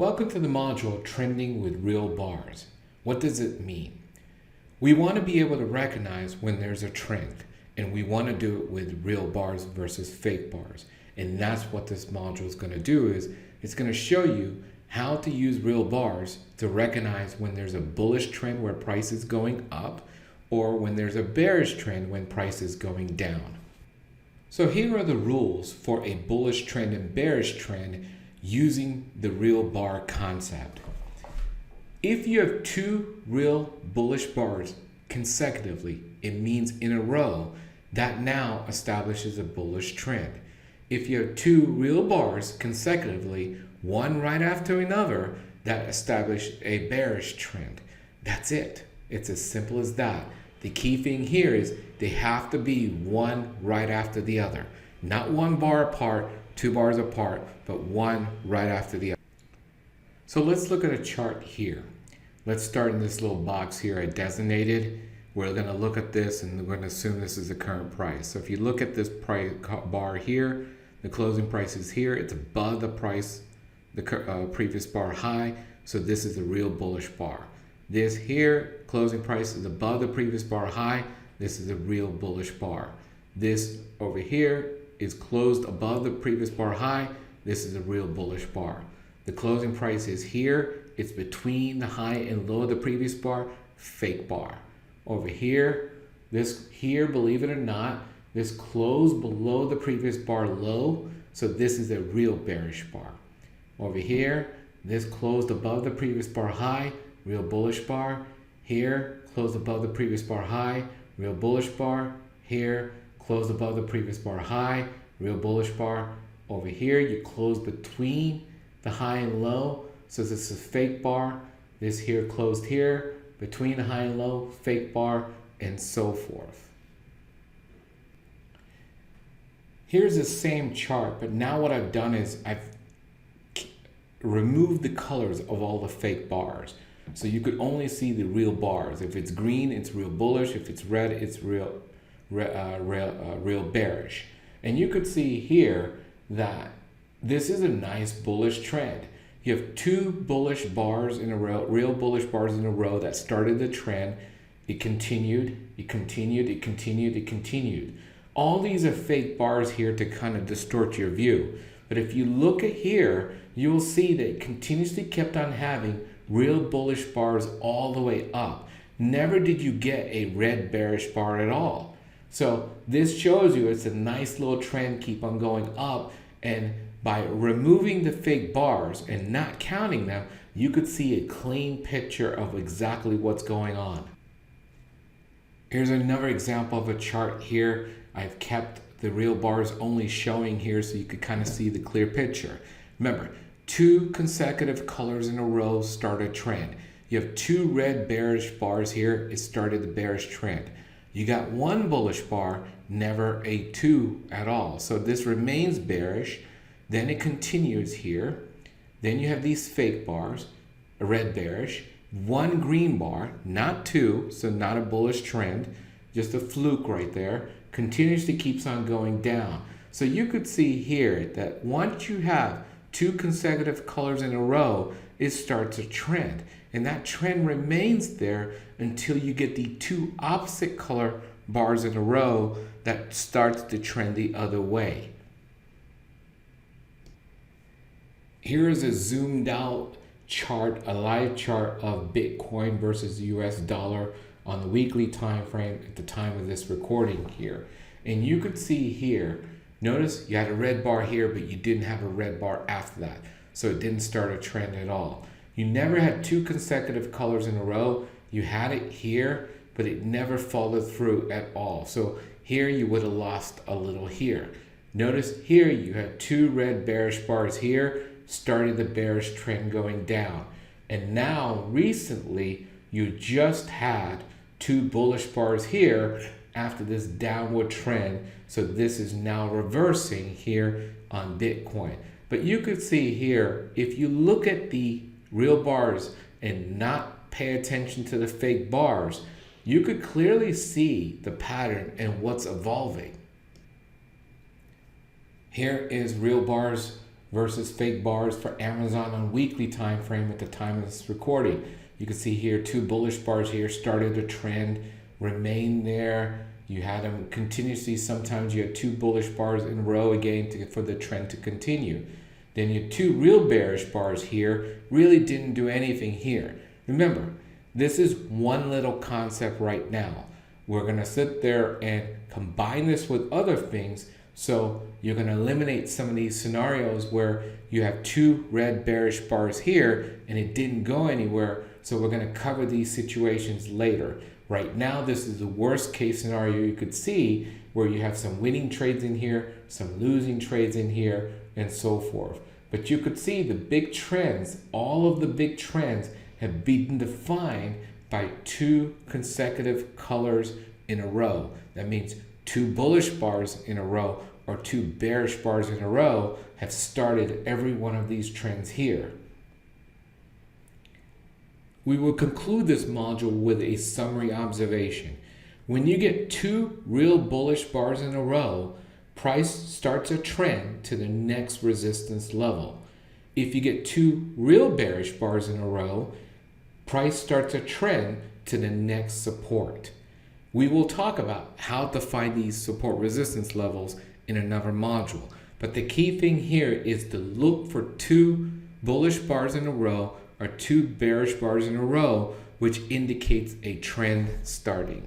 Welcome to the module Trending with Real Bars. What does it mean? We want to be able to recognize when there's a trend, and we want to do it with real bars versus fake bars. And that's what this module is going to do. Is it's going to show you how to use real bars to recognize when there's a bullish trend where price is going up, or when there's a bearish trend when price is going down. So here are the rules for a bullish trend and bearish trend using the real bar concept. If you have two real bullish bars consecutively, it means in a row, that now establishes a bullish trend. If you have two real bars consecutively, one right after another, that establishes a bearish trend. That's it. It's as simple as that. The key thing here is they have to be one right after the other. Not one bar apart, two bars apart, but one right after the other. So let's look at a chart here. Let's start in this little box here I designated. We're going to look at this and we're going to assume this is the current price. So if you look at this price bar here, the closing price is here. It's above the price, the previous bar high. So this is a real bullish bar. This here, closing price is above the previous bar high. This is a real bullish bar. This over here is closed above the previous bar high. This is a real bullish bar. The closing price is here. It's between the high and low of the previous bar, fake bar. Over here, this here, believe it or not, this closed below the previous bar low. So this is a real bearish bar. Over here, this closed above the previous bar high, real bullish bar. Here, closed above the previous bar high, real bullish bar. Here, closed above the previous bar high, real bullish bar. Over here, you close between the high and low. So this is a fake bar. This here closed here, between the high and low, fake bar, and so forth. Here's the same chart, but now what I've done is I've removed the colors of all the fake bars. So you could only see the real bars. If it's green, it's real bullish. If it's red, it's real bearish. And you could see here that this is a nice bullish trend. You have two bullish bars in a row, real bullish bars in a row that started the trend. It continued, it continued, it continued, it continued. All these are fake bars here to kind of distort your view. But if you look at here, you will see that it continuously kept on having real bullish bars all the way up. Never did you get a red bearish bar at all. So this shows you it's a nice little trend, keep on going up, and by removing the fake bars and not counting them, you could see a clean picture of exactly what's going on. Here's another example of a chart here. I've kept the real bars only showing here so you could kind of see the clear picture. Remember, two consecutive colors in a row start a trend. You have two red bearish bars here, it started the bearish trend. You got one bullish bar, never a two at all. So this remains bearish. Then it continues here. Then you have these fake bars, a red bearish, one green bar, not two, so not a bullish trend, just a fluke right there, continuously keeps on going down. So you could see here that once you have two consecutive colors in a row, it starts a trend. And that trend remains there until you get the two opposite color bars in a row that starts to trend the other way. Here is a zoomed out chart, a live chart of Bitcoin versus US dollar on the weekly time frame at the time of this recording here. And you could see here, notice you had a red bar here, but you didn't have a red bar after that. So it didn't start a trend at all. You never had two consecutive colors in a row. You had it here, but it never followed through at all. So here you would have lost a little here. Notice here you had two red bearish bars here, started the bearish trend going down. And now recently you just had two bullish bars here after this downward trend. So this is now reversing here on Bitcoin. But you could see here, if you look at the real bars and not pay attention to the fake bars, you could clearly see the pattern and what's evolving. Here is real bars versus fake bars for Amazon on weekly time frame at the time of this recording. You can see here 2 bullish bars here started a trend, remained there. You had them continuously. Sometimes you had 2 bullish bars in a row again for the trend to continue. Then you had 2 real bearish bars here, really didn't do anything here. Remember, this is one little concept right now. We're going to sit there and combine this with other things. So you're going to eliminate some of these scenarios where you have 2 red bearish bars here and it didn't go anywhere. So we're going to cover these situations later. Right now, this is the worst case scenario you could see, where you have some winning trades in here, some losing trades in here, and so forth. But you could see the big trends, all of the big trends have been defined by 2 consecutive colors in a row. That means 2 bullish bars in a row or 2 bearish bars in a row have started every one of these trends here. We will conclude this module with a summary observation. When you get 2 real bullish bars in a row, price starts a trend to the next resistance level. If you get 2 real bearish bars in a row, price starts a trend to the next support. We will talk about how to find these support resistance levels in another module. But the key thing here is to look for 2 bullish bars in a row or 2 bearish bars in a row, which indicates a trend starting.